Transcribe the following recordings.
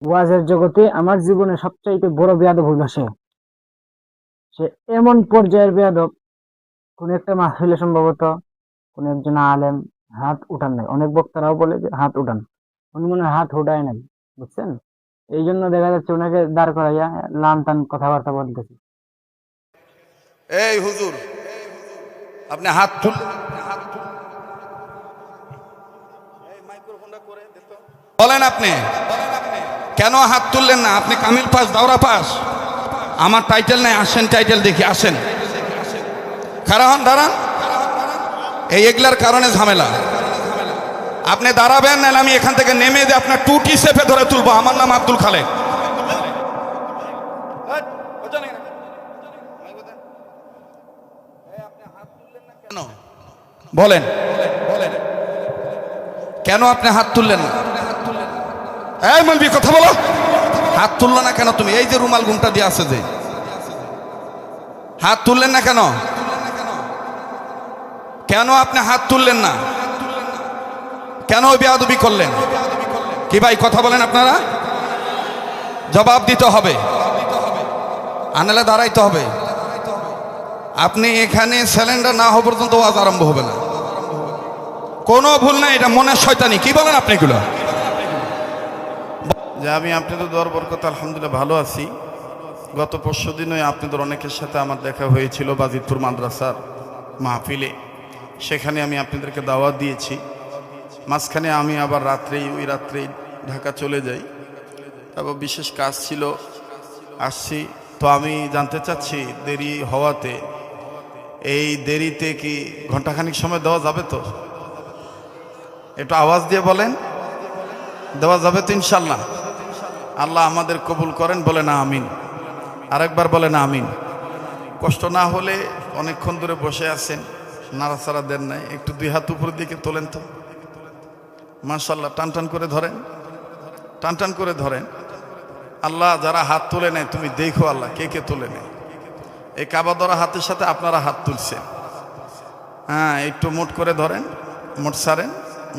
ওয়াজের জগতে আমার জীবনে সবচাইতে বড় বেয়াদব হইল সে সে এমন পর্যায়ের বেয়াদব। কোন একটা মাহফিলে সম্ভবত কোন একজন আলেম হাত উঠান নাই, অনেক বক্তারাও বলে যে হাত উঠান, উনি মনে হয় হাত উঠায় নাই, বুঝছেন? এই জন্য দেখা যাচ্ছে ওনাকে দাঁড় করাইয়া লান টান কথাবার্তা বলতেছে। এই হুজুর, আপনি হাত তুল, বলেন আপনি কেন হাত তুললেন না? আপনি কামিল পাস, দাওরা পাস, আমার টাইটেল নাই, আসেন টাইটেল দেখি, আসেন, খাড়া হন, দাঁড়ান। এই এগুলার কারণে ঝামেলা। আপনি দাঁড়াবেন, না আমি এখান থেকে নেমে দিয়ে আপনার টুটি চেপে ধরে তুলবো। আমার নাম আব্দুল খালেক। কেন বলেন, কেন আপনি হাত তুললেন না? এই মলবি, কথা বলো। হাত তুললো না কেন তুমি? এই যে রুমাল ঘুমটা দিয়ে আছে, যে হাত তুললেন না কেন? কেন আপনি হাত তুললেন না? কেন বেয়াদবি করলেন? কি ভাই, কথা বলেন আপনারা, জবাব দিতে হবে, আনালে দাঁড়াইতে হবে। আপনি এখানে সিলিন্ডার না হওয়া পর্যন্ত ওয়াজ আরম্ভ হবে না। কোনো ভুল নাই, এটা মনের শয়তানি। কি বলেন আপনি এগুলো? যে আমি আপনাদের দোয়ার বরকতে আলহামদুলিল্লাহ ভালো আছি। গত পরশু দিনই আপনাদের অনেকের সাথে আমার দেখা হয়েছিল বাজিতপুর মাদ্রাসার মাহফিলে। সেখানে আমি আপনাদেরকে দাওয়াত দিয়েছি। মাঝখানে আমি আবার ওই রাত্রেই ঢাকা চলে যাই। তারপর বিশেষ কাজ ছিল, আসছি। তো আমি জানতে চাচ্ছি, দেরি হওয়াতে, এই দেরিতে কি ঘন্টাখানিক সময় দেওয়া যাবে? তো একটু আওয়াজ দিয়ে বলেন, দেওয়া যাবে তো ইনশাল্লাহ? আল্লাহ আমাদের কবুল করেন, বলে না আমিন। আরেকবার বলে না আমিন। কষ্ট না হলে, অনেকক্ষণ ধরে বসে আছেন, নাড়াচাড়া দেন নাই, একটু দুই হাত উপরের দিকে তোলেন তো। মাশাল্লাহ, টান টান করে ধরেন, টান টান করে ধরেন। আল্লাহ যারা হাত তুলে নেয়, তুমি দেখো আল্লাহ কে কে তুলে নেয়। এই কাবা ধরা হাতের সাথে আপনারা হাত তুলছেন। হ্যাঁ, একটু মোট করে ধরেন, মোট সারেন,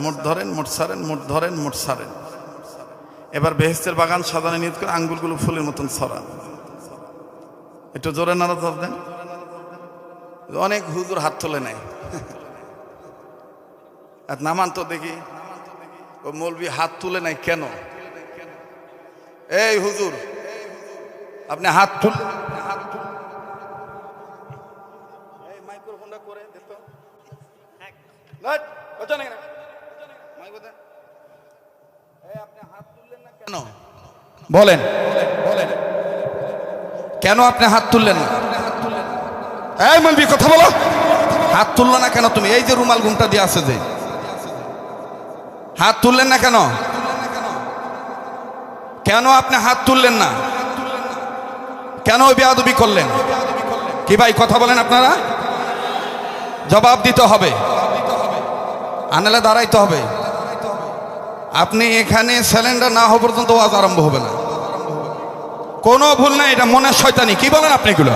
মোট ধরেন, মোট সারেন, মোট ধরেন, মোট সারেন। এবার বেহেশতের বাগান সাজানো নিয়ত করে আঙ্গুলগুলো ফুলের মতন ছড়ান। একটু জোরে নাড়া দেন। অনেক হুজুর হাত তুলে নেয়। নামান তো দেখি, ও মৌলবি হাত তুলে নেয় কেন? এই হুজুর, আপনি হাত তুল, মাইক্রোফোনটা করে দিত। কেন বলেন, কেন আপনি হাত তুললেন না? এই মলবি, কথা বলো। হাত তুললো না কেন তুমি? এই যে রুমাল ঘুমটা দিয়ে আছে, যে হাত তুললেন না কেন? কেন আপনি হাত তুললেন না? কেন বেয়াদবি করলেন? কি ভাই, কথা বলেন আপনারা, জবাব দিতে হবে, আনালে দাঁড়াইতে হবে। আপনি এখানে সিলিন্ডার না হওয়া পর্যন্ত ওয়াজ আরম্ভ হবে না। কোনো ভুল নাই, এটা মনের শয়তানি। কি বলেন আপনি এগুলো?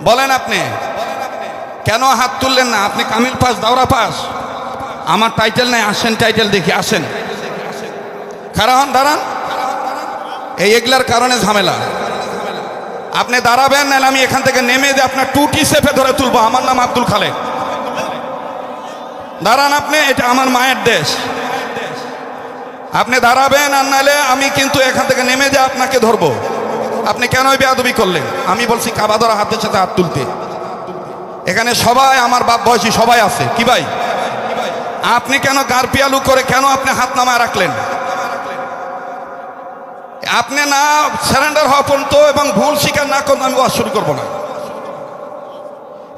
বলেন আপনি কেন হাত তুললেন না? আপনি কামিল পাস, দাওরা পাস, আমার টাইটেল নাই, আসেন টাইটেল দেখি, আসেন, খাড়া হন, দাঁড়ান। এই এগুলার কারণে ঝামেলা। আপনি দাঁড়াবেন, না আমি এখান থেকে নেমে দিয়ে আপনার টুটি চেপে ধরে তুলবো। আমার নাম আব্দুল খালেক। দাঁড়ান আপনি, এটা আমার মায়ের দেশ। আপনি দাঁড়াবেন, আর নাহলে আমি কিন্তু এখান থেকে নেমে দিয়ে আপনাকে ধরবো। আপনি কেন বেয়াদবি করলেন? আমি বলছি কাবা ধরা হাতের সাথে হাত তুলতে। এখানে সবাই আমার বাপ বয়সী সবাই আছে। কি ভাই, আপনি কেন গারপিয়ালু করে কেন আপনি হাত নামায় রাখলেন? আপনি না সারেন্ডার হওয়া পর্যন্ত এবং ভুল স্বীকার না করলে আমি ওয়াজ শুরু করবো না।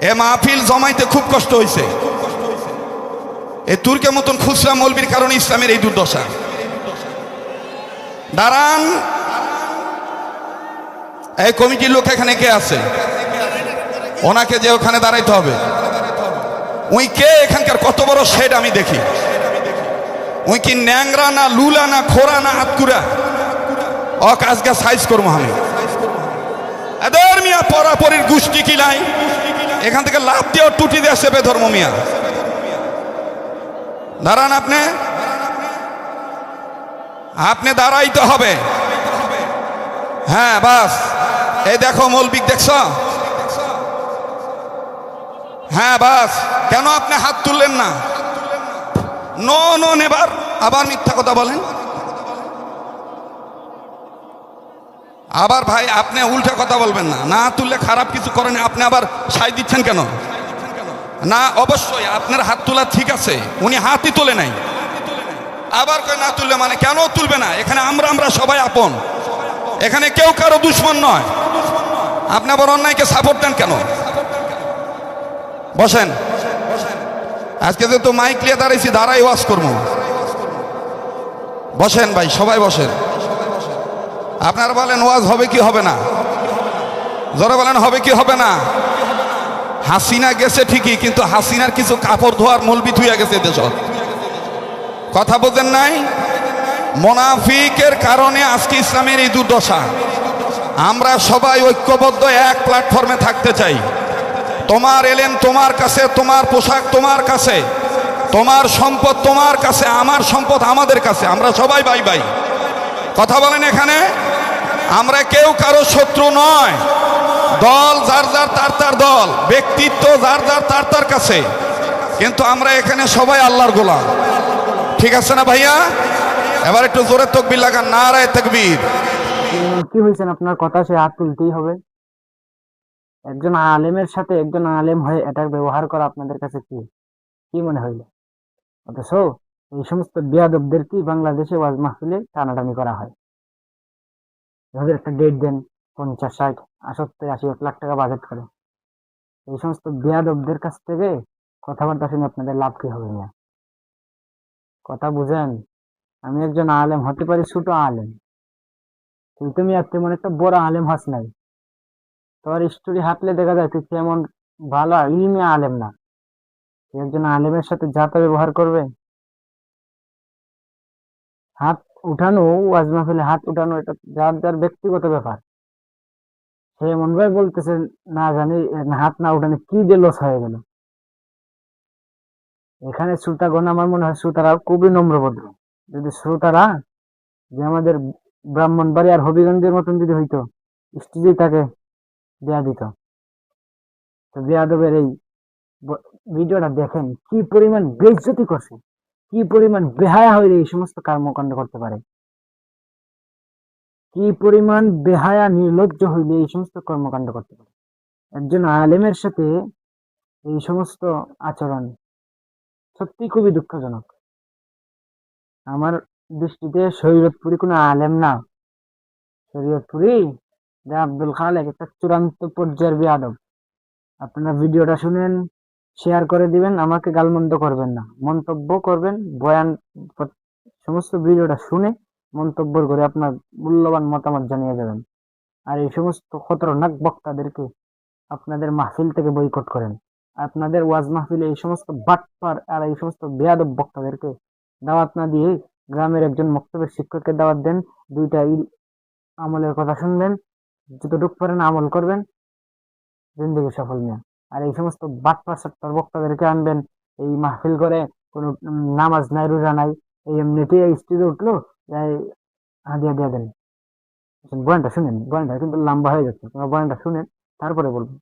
এ মাহফিল জমাইতে খুব কষ্ট হয়েছে। এই তুর্কের মতন খুচরা মৌলবীর কারণে ইসলামের এই দুর্দশা। দাঁড়ান, এই কমিটির লোক এখানে কে আছে? ওনাকে যে ওখানে দাঁড়াইতে হবে। উই কে? এখানকার কত বড় শেড আমি দেখি। উই কি ন্যাংরা না লুলা না খোরা না হাতকুড়া? আজকে সাইজ করবো আমি। এদের মিয়া পরাপরির গোষ্ঠী কি নাই? এখান থেকে লাভ দিয়ে টুটি দিয়ে সেবে ধর্ম মিয়া। দাঁড়ান আপনি, আপনি দাঁড়াইতে হবে। হ্যাঁ বাস, এই দেখো মৌলবিক দেখছ? হ্যাঁ বাস, কেন আপনি হাত তুললেন না? নো নো নেবার, আবার মিথ্যা কথা বলেন। আবার ভাই আপনি উল্টা কথা বলবেন না, না তুললে খারাপ কিছু করেন, আপনি আবার সাই দিচ্ছেন কেন? না অবশ্যই আপনার হাত তোলা ঠিক আছে, উনি হাতই তোলে নাই, আবার কই না তুললে মানে কেন তুলবে না? এখানে আমরা সবাই আপন, এখানে কেউ কারো দুশ্মন নয়। আপনি আবার অন্যায়কে সাপোর্ট দেন কেন? বসেন, আজকে যেহেতু মাইক নিয়ে দাঁড়াইছি, দাঁড়াই ওয়াজ করবো। বসেন ভাই, সবাই বসেন। আপনারা বলেন ওয়াজ হবে কি হবে না? জোরে বলেন হবে কি হবে না? হাসিনা গেছে ঠিকই, কিন্তু হাসিনার কিছু কাপড় ধোয়ার মলবি ধুইয়া গেছে দেশ। কথা বোঝেন নাই? মোনাফিকের কারণে আজকে ইসলামের এই দুর্দশা। আমরা সবাই ঐক্যবদ্ধ এক প্ল্যাটফর্মে থাকতে চাই। তোমার এলেম তোমার কাছে, তোমার পোশাক তোমার কাছে, তোমার সম্পদ তোমার কাছে, আমার সম্পদ আমাদের কাছে, আমরা সবাই ভাই ভাই। কথা বলেন, এখানে আমরা কেউ কারো শত্রু নয়। দল যার যার তার দল, ব্যক্তিত্ব যার যার তার কাছে, কিন্তু আমরা এখানে সবাই আল্লাহর গোলাম। ঠিক আছে না ভাইয়া? এবার একটু জোরে তাকবীর লাগান, নারায়ে তাকবীর। কি হয়েছেন আপনার কথা, সে হাত তুলতেই হবে? একজন আলেমের সাথে একজন আলেম হয়ে এটার ব্যবহার করা আপনাদের কাছে কি কি মনে হইল? অথচ এই সমস্ত বেয়াদবদের কি বাংলাদেশে ওয়াজ মাহফিলে টানাটানি করা হয়? এভাবে একটা ডেট দেন, 50, 60, 70, 80, 1 লাখ টাকা বাজেট করে। এই সমস্ত বেয়াদবদের কাছ থেকে কথাবার্তা শুনে আপনাদের লাভ কি হবে না? কথা বুঝেন? আমি একজন আলেম হতে পারি, ছোট আলেম, কিন্তু তুমি তেমন একটা বড় আলেম হাস নাই। তোর স্টোরি হাঁটলে দেখা যায় তুই তেমন ভালো ইলমি আলেম না। তুই একজন আলেমের সাথে যা তা ব্যবহার করবে। হাত উঠানো, ওয়াজ মাহফিলে হাত উঠানো, এটা যার যার ব্যক্তিগত ব্যাপার। সে এমন ভাবে বলতেছে, না জানি হাত না উঠানে কি যে লস হয়ে গেল। এখানে শ্রোতাগণ, আমার মনে হয় শ্রোতারা খুবই নম্রভদ্র। যদি শ্রোতারা যে আমাদের ব্রাহ্মণবাড়ি আর হবিগঞ্জের মতন যদি হইতো, স্টেজে তাকে দেয়া দিত। তো বেয়াদবের এই ভিডিওটা দেখেন, কি পরিমাণ বেইজ্জতি করছে, কি পরিমাণ বেহায়া হইলে এই সমস্ত কর্মকাণ্ড করতে পারে, কি পরিমাণ বেহায়া নির্লজ্জ হইলে এই সমস্ত কর্মকাণ্ড করতে পারে। একজন আলেমের সাথে এই সমস্ত আচরণ সত্যি খুবই দুঃখজনক। আমার দৃষ্টিতে শরীয়তপুরি কোনো আলেম না। শরীয়তপুরি যে আব্দুল খালেক একটা চূড়ান্ত পর্যায়ের বেয়াদব। আপনারা ভিডিওটা শুনেন, শেয়ার করে দিবেন, আমাকে গালমন্দ করবেন না, মন্তব্য করবেন, বয়ান সমস্ত ভিডিওটা শুনে মন্তব্য করে আপনার মূল্যবান মতামত জানিয়ে যাবেন। আর এই সমস্ত খতরনাক বক্তাদেরকে আপনাদের মাহফিল থেকে বয়কট করেন। আপনাদের ওয়াজ মাহফিলে এই সমস্ত বাটপার আর এই সমস্ত বেয়াদব বক্তাদেরকে দাওয়াত না দিয়ে গ্রামের একজন মক্তবের শিক্ষককে দাওয়াত দেন। 2টা আমলের কথা শুনবেন, যতটুকু পারেন আমল করবেন, জিন্দগি সফল নিয়ে। আর এই সমস্ত বাটপার সাটপার বক্তাদেরকে আনবেন এই মাহফিল করে, কোনো নামাজ নাই, রোজা নাই, এই এমনিতে স্টেজে উঠলো, হাদিয়া দিয়ে দেন। বয়ানটা শুনেন, বয়ানটা কিন্তু লম্বা হয়ে যাচ্ছে, তোমার বয়ানটা শুনেন, তারপরে বলবো।